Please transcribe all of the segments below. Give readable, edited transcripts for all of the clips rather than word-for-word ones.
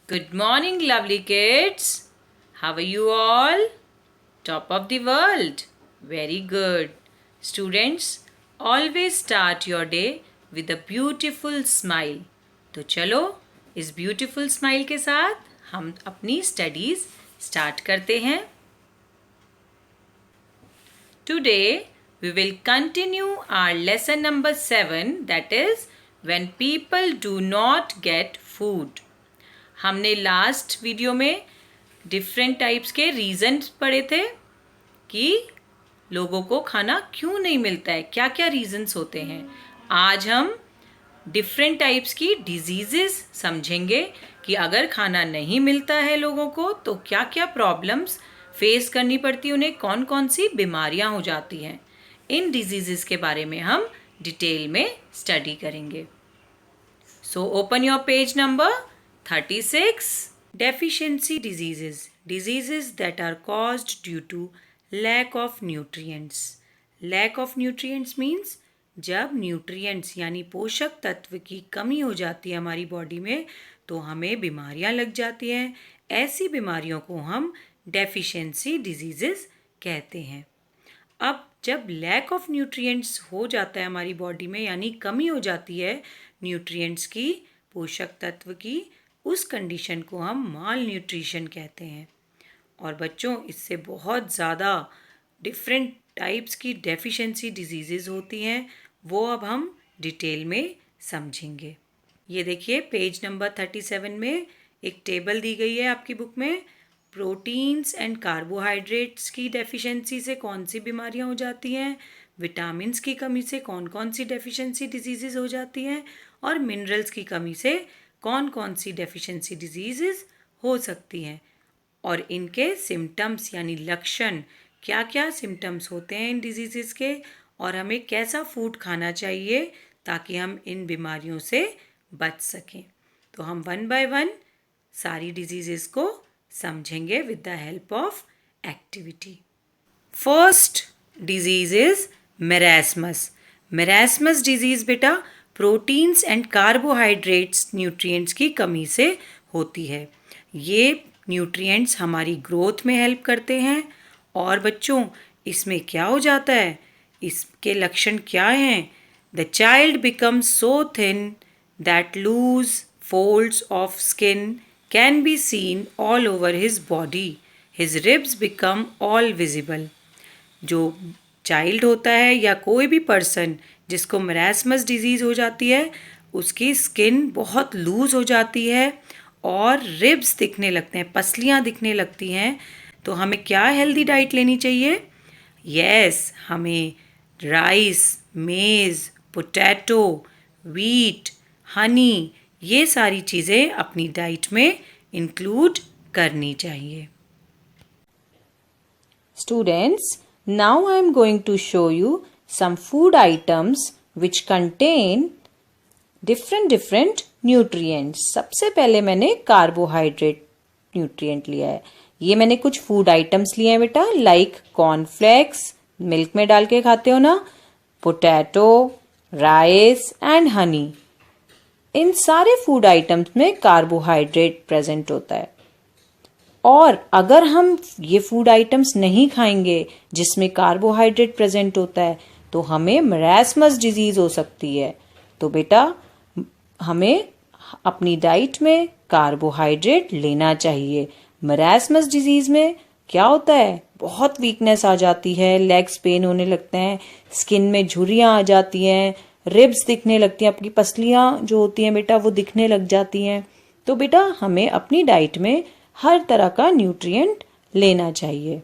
Good morning, lovely kids. How are you all? Top of the world. Very good. Students, always start your day with a beautiful smile. तो चलो इस beautiful smile के साथ हम अपनी studies start करते हैं. Today we will continue our lesson number 7, that is when people do not get food. हमने लास्ट वीडियो में डिफरेंट टाइप्स के रीज़न्स पढ़े थे कि लोगों को खाना क्यों नहीं मिलता है, क्या क्या रीज़न्स होते हैं. आज हम डिफरेंट टाइप्स की डिजीज़ेस समझेंगे कि अगर खाना नहीं मिलता है लोगों को तो क्या क्या प्रॉब्लम्स फेस करनी पड़ती, उन्हें कौन कौन सी बीमारियां हो जाती हैं. इन डिजीज़ेस के बारे में हम डिटेल में स्टडी करेंगे. So open your page number 36. Deficiency diseases. Diseases that are caused due to lack of nutrients. Lack of nutrients means जब न्यूट्रिएंट्स यानी पोषक तत्व की कमी हो जाती है हमारी बॉडी में तो हमें बीमारियां लग जाती हैं. ऐसी बीमारियों को हम डेफिशिएंसी डिजीजेस कहते हैं. अब जब लैक ऑफ न्यूट्रिएंट्स हो जाता है हमारी बॉडी में यानी कमी हो जाती है न्यूट्रिएंट्स की, पोषक तत्व की, उस कंडीशन को हम माल न्यूट्रिशन कहते हैं. और बच्चों इससे बहुत ज़्यादा डिफरेंट टाइप्स की डेफिशिएंसी डिजीज़ेज़ होती हैं, वो अब हम डिटेल में समझेंगे. ये देखिए पेज नंबर 37 में एक टेबल दी गई है आपकी बुक में. प्रोटीन्स एंड कार्बोहाइड्रेट्स की डेफिशिएंसी से कौन सी बीमारियां हो जाती हैं, विटामिन्स की कमी से कौन कौन सी डेफिशिएंसी डिजीज़ेज़ हो जाती हैं, और मिनरल्स की कमी से कौन कौन सी डेफिशिएंसी डिजीज़ेज़ हो सकती हैं, और इनके सिम्टम्स यानी लक्षण, क्या क्या सिम्टम्स होते हैं इन डिजीज़ेज़ के, और हमें कैसा फूड खाना चाहिए ताकि हम इन बीमारियों से बच सकें. तो हम वन बाय वन सारी डिजीज़ेज़ को समझेंगे with the help of activity. First disease is marasmus. Marasmus disease बेटा प्रोटीन्स एंड कार्बोहाइड्रेट्स न्यूट्रिएंट्स की कमी से होती है. ये न्यूट्रिएंट्स हमारी ग्रोथ में हेल्प करते हैं. और बच्चों इसमें क्या हो जाता है, इसके लक्षण क्या हैं? The child becomes so thin that loose folds of skin can be seen all over his body. His ribs become all visible. जो चाइल्ड होता है या कोई भी पर्सन जिसको मेरास्मस डिजीज़ हो जाती है उसकी स्किन बहुत लूज़ हो जाती है और रिब्स दिखने लगते हैं, पसलियाँ दिखने लगती हैं. तो हमें क्या हेल्दी डाइट लेनी चाहिए? यस, हमें राइस, मेज़, पोटैटो, वीट, हनी, ये सारी चीज़ें अपनी डाइट में इंक्लूड करनी चाहिए. Students, now I am going to show you some food items which contain different nutrients. सबसे पहले मैंने कार्बोहाइड्रेट न्यूट्रिएंट लिया है. ये मैंने कुछ फूड आइटम्स लिए हैं बेटा, लाइक कॉर्नफ्लेक्स, मिल्क में डाल के खाते हो ना, पोटैटो, राइस एंड हनी. इन सारे फूड आइटम्स में कार्बोहाइड्रेट प्रेजेंट होता है. और अगर हम ये फूड आइटम्स नहीं खाएंगे जिसमें कार्बोहाइड्रेट प्रेजेंट होता है तो हमें मेरास्मस डिजीज़ हो सकती है. तो बेटा हमें अपनी डाइट में कार्बोहाइड्रेट लेना चाहिए. मेरास्मस डिजीज़ में क्या होता है, बहुत वीकनेस आ जाती है, लेग्स पेन होने लगते हैं, स्किन में झुर्रियाँ आ जाती हैं, रिब्स दिखने लगती हैं, आपकी पसलियाँ जो होती हैं बेटा वो दिखने लग जाती हैं. तो बेटा हमें अपनी डाइट में हर तरह का न्यूट्रिएंट लेना चाहिए.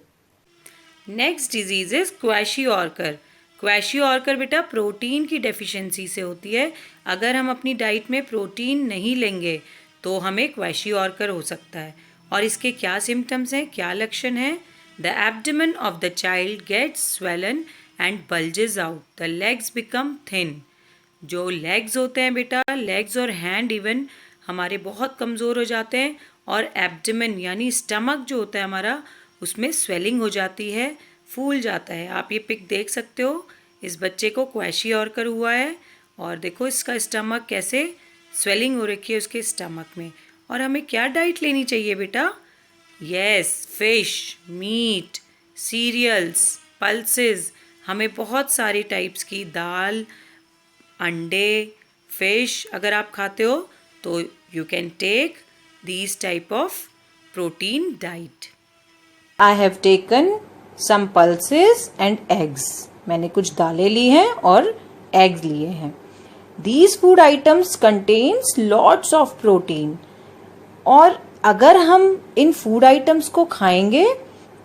Next disease is kwashiorkor. Kwashiorkor बेटा प्रोटीन की डेफिशिएंसी से होती है. अगर हम अपनी डाइट में प्रोटीन नहीं लेंगे तो हमें क्वैशियोर्कर हो सकता है. और इसके क्या सिम्टम्स हैं, क्या लक्षण हैं? The abdomen of the child gets swollen and bulges out. The legs become thin. जो लेग्स होते हैं बेटा, लेग्स और हैंड इवन हमारे बहुत कमज़ोर हो जाते हैं. और एब्डोमेन यानी स्टमक जो होता है हमारा उसमें स्वेलिंग हो जाती है, फूल जाता है. आप ये पिक देख सकते हो, इस बच्चे को क्वैशियोर्कर हुआ है और देखो इसका स्टमक कैसे स्वेलिंग हो रखी है उसके स्टमक में. और हमें क्या डाइट लेनी चाहिए बेटा? Yes, fish, meat, cereals, pulses. हमें बहुत सारे टाइप्स की दाल, अंडे, फिश अगर आप खाते हो तो you can take these type of protein diet. I have taken some pulses and eggs. मैंने कुछ दालें ली हैं और eggs लिए हैं. These food items contains lots of protein. और अगर हम इन फूड आइटम्स को खाएंगे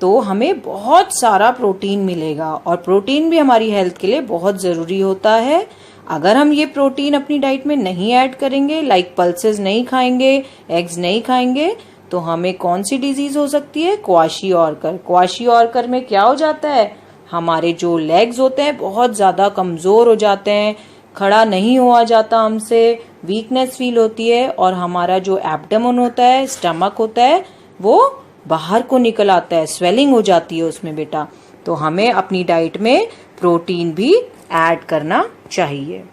तो हमें बहुत सारा प्रोटीन मिलेगा और प्रोटीन भी हमारी हेल्थ के लिए बहुत ज़रूरी होता है. अगर हम ये प्रोटीन अपनी डाइट में नहीं ऐड करेंगे, लाइक पल्सेस नहीं खाएंगे, एग्स नहीं खाएंगे, तो हमें कौन सी डिजीज हो सकती है? क्वाशियोर्कर. क्वाशियोर्कर में क्या हो जाता है? हमारे जो लेग्स होते हैं बहुत ज़्यादा कमज़ोर हो जाते हैं, खड़ा नहीं हुआ जाता हमसे, वीकनेस फील होती है और हमारा जो एब्डोमेन होता है, स्टमक होता है, वो बाहर को निकल आता है, स्वेलिंग हो जाती है उसमें बेटा. तो हमें अपनी डाइट में प्रोटीन भी ऐड करना चाहिए.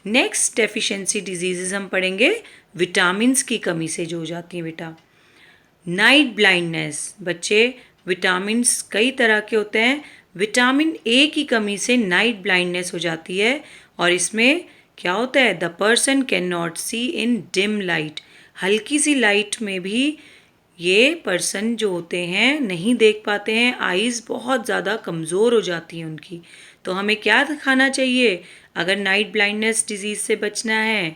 नेक्स्ट डेफिशिएंसी डिजीजेस हम पढ़ेंगे विटामिन्स की कमी से जो हो जाती है बेटा. Night blindness. बच्चे, विटामिन्स कई तरह के होते हैं. विटामिन ए की कमी से नाइट ब्लाइंडनेस हो जाती है और इसमें क्या होता है? The person can not see in dim light. हल्की सी लाइट में भी ये पर्सन जो होते हैं नहीं देख पाते हैं, आईज़ बहुत ज़्यादा कमज़ोर हो जाती हैं उनकी. तो हमें क्या खाना चाहिए अगर नाइट ब्लाइंडनेस डिजीज़ से बचना है?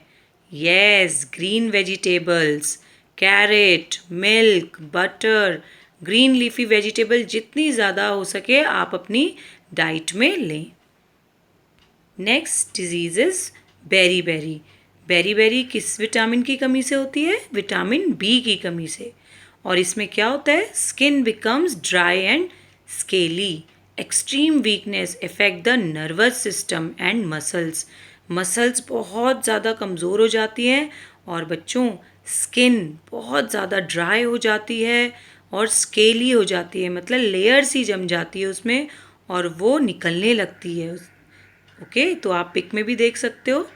Yes, green vegetables, carrot, milk, butter, green leafy vegetable जितनी ज़्यादा हो सके आप अपनी डाइट में लें. Next disease is beri. Beri किस विटामिन की कमी से होती है? विटामिन बी की कमी से. और इसमें क्या होता है? Skin becomes dry and scaly. Extreme weakness effect the nervous system and muscles बहुत ज़्यादा कमज़ोर हो जाती हैं और बच्चों स्किन बहुत ज़्यादा ड्राई हो जाती है और स्केली हो जाती है, मतलब लेयर्स ही जम जाती है उसमें और वो निकलने लगती है. ओके, तो आप पिक में भी देख सकते हो.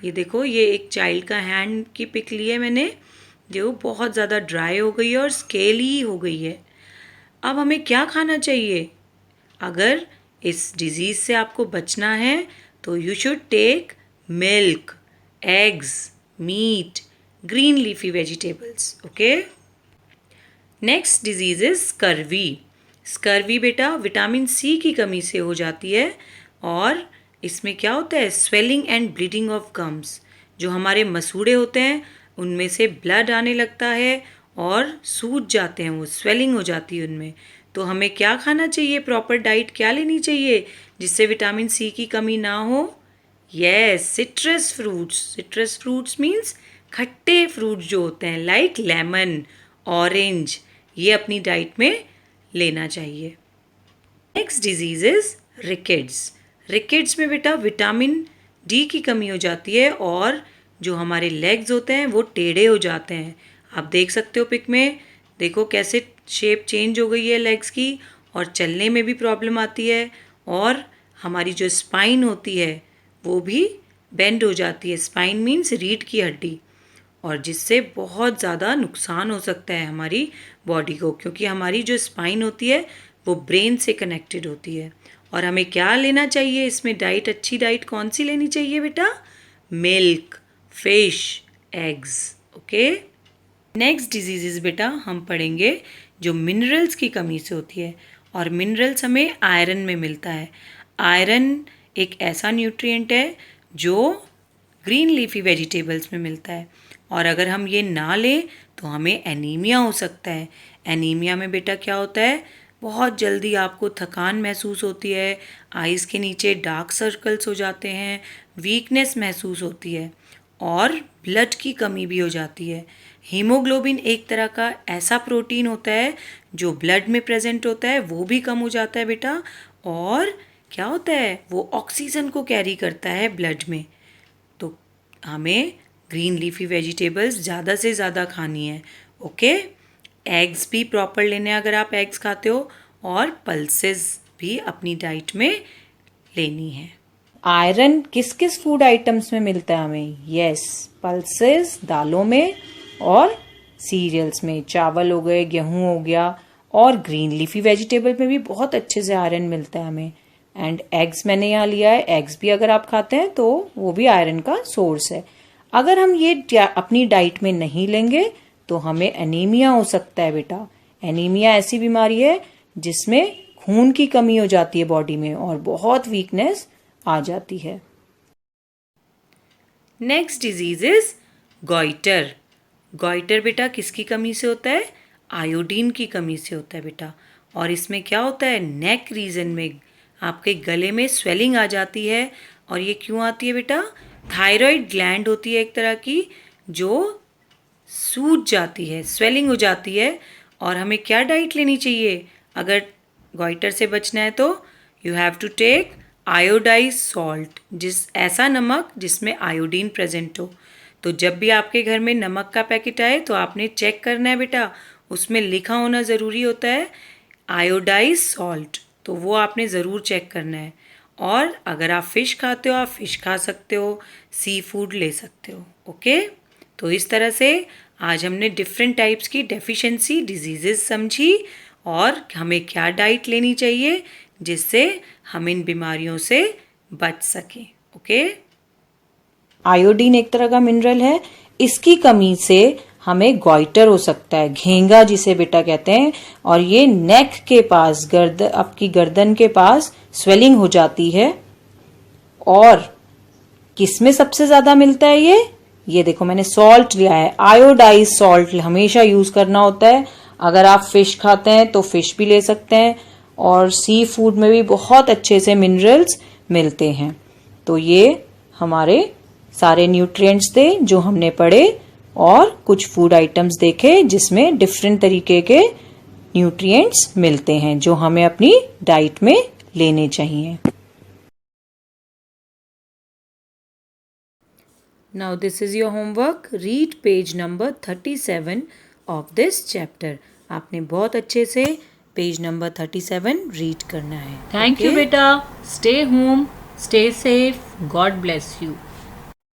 ये देखो, ये एक चाइल्ड का हैंड की पिक ली है मैंने, जो बहुत ज़्यादा ड्राई हो गई है और स्केली हो गई है. अब हमें क्या खाना चाहिए? अगर इस डिजीज़ से आपको बचना है तो you should take milk, eggs, meat, green leafy vegetables. Okay. Next disease is scurvy बेटा विटामिन सी की कमी से हो जाती है और इसमें क्या होता है? Swelling and bleeding of gums. जो हमारे मसूड़े होते हैं उनमें से ब्लड आने लगता है और सूज जाते हैं, वो स्वेलिंग हो जाती है उनमें. तो हमें क्या खाना चाहिए? प्रॉपर डाइट क्या लेनी चाहिए जिससे विटामिन सी की कमी ना हो? यस, सिट्रस फ्रूट्स मीन्स खट्टे फ्रूट्स जो होते हैं, लाइक लेमन, ऑरेंज, ये अपनी डाइट में लेना चाहिए. नेक्स्ट डिजीज इज रिकेट्स में बेटा विटामिन डी की कमी हो जाती है और जो हमारे लेग्स होते हैं वो टेढ़े हो जाते हैं. आप देख सकते हो पिक में, देखो कैसे शेप चेंज हो गई है लेग्स की और चलने में भी प्रॉब्लम आती है और हमारी जो स्पाइन होती है वो भी बेंड हो जाती है. स्पाइन मीन्स रीढ़ की हड्डी, और जिससे बहुत ज़्यादा नुकसान हो सकता है हमारी बॉडी को, क्योंकि हमारी जो स्पाइन होती है वो ब्रेन से कनेक्टेड होती है. और हमें क्या लेना चाहिए इसमें डाइट? अच्छी डाइट कौन सी लेनी चाहिए बेटा? Milk, fish, eggs. Okay. Next disease बेटा हम पढ़ेंगे जो मिनरल्स की कमी से होती है, और मिनरल्स हमें आयरन में मिलता है. आयरन एक ऐसा न्यूट्रिएंट है जो ग्रीन लीफी वेजिटेबल्स में मिलता है और अगर हम ये ना लें तो हमें एनीमिया हो सकता है. एनीमिया में बेटा क्या होता है? बहुत जल्दी आपको थकान महसूस होती है, आइज़ के नीचे डार्क सर्कल्स हो जाते हैं, वीकनेस महसूस होती है और ब्लड की कमी भी हो जाती है. हीमोग्लोबिन एक तरह का ऐसा प्रोटीन होता है जो ब्लड में प्रेजेंट होता है, वो भी कम हो जाता है बेटा. और क्या होता है? वो ऑक्सीजन को कैरी करता है ब्लड में. तो हमें ग्रीन लीफी वेजिटेबल्स ज़्यादा से ज़्यादा खानी है. ओके. एग्स भी प्रॉपर लेने अगर आप एग्स खाते हो, और पल्सेस भी अपनी डाइट में लेनी है. आयरन किस किस फूड आइटम्स में मिलता है हमें? यस, पल्सेस दालों में और सीरियल्स में चावल हो गए, गेहूं हो गया, और ग्रीन लीफी वेजिटेबल में भी बहुत अच्छे से आयरन मिलता है हमें। एंड एग्स मैंने यहाँ लिया है, एग्स भी अगर आप खाते हैं तो वो भी आयरन का सोर्स है। अगर हम ये अपनी डाइट में नहीं लेंगे तो हमें एनीमिया हो सकता है बेटा। एनीमिया ऐसी बीमारी है जिसमें खून की कमी हो जाती है बॉडी में और बहुत वीकनेस आ जाती है। Next disease is goitre. Goitre बेटा किसकी कमी से होता है? आयोडीन की कमी से होता है बेटा। और इसमें क्या होता है, नेक रीजन में आपके गले में स्वेलिंग आ जाती है। और ये क्यों आती है बेटा? थायराइड ग्लैंड होती है एक तरह की जो सूज जाती है, स्वेलिंग हो जाती है। और हमें क्या डाइट लेनी चाहिए अगर गॉइटर से बचना है? तो you have to take iodized salt, ऐसा नमक जिसमें आयोडीन प्रेजेंट हो। तो जब भी आपके घर में नमक का पैकेट आए तो आपने चेक करना है बेटा, उसमें लिखा होना ज़रूरी होता है आयोडाइज सॉल्ट, तो वो आपने ज़रूर चेक करना है। और अगर आप फ़िश खाते हो, आप फ़िश खा सकते हो, सी फूड ले सकते हो। ओके, तो इस तरह से आज हमने डिफरेंट टाइप्स की डेफिशिएंसी डिजीज़ेस समझी और हमें क्या डाइट लेनी चाहिए जिससे हम इन बीमारियों से बच सकें। ओके, आयोडीन एक तरह का मिनरल है, इसकी कमी से हमें गॉइटर हो सकता है, घेंगा जिसे बेटा कहते हैं। और ये नेक के पास, आपकी गर्दन के पास स्वेलिंग हो जाती है। और किसमें सबसे ज्यादा मिलता है ये देखो मैंने सॉल्ट लिया है, आयोडाइज सॉल्ट हमेशा यूज करना होता है। अगर आप फिश खाते हैं तो फिश भी ले सकते हैं, और सी फूड में भी बहुत अच्छे से मिनरल्स मिलते हैं। तो ये हमारे सारे न्यूट्रिएंट्स थे जो हमने पढ़े, और कुछ फूड आइटम्स देखे जिसमें डिफरेंट तरीके के न्यूट्रिएंट्स मिलते हैं जो हमें अपनी डाइट में लेने चाहिए। Now this is your homework. Read page number 37 of this chapter. आपने बहुत अच्छे से पेज नंबर 37 रीड करना है। Thank you बेटा. Stay home, stay safe. God bless you.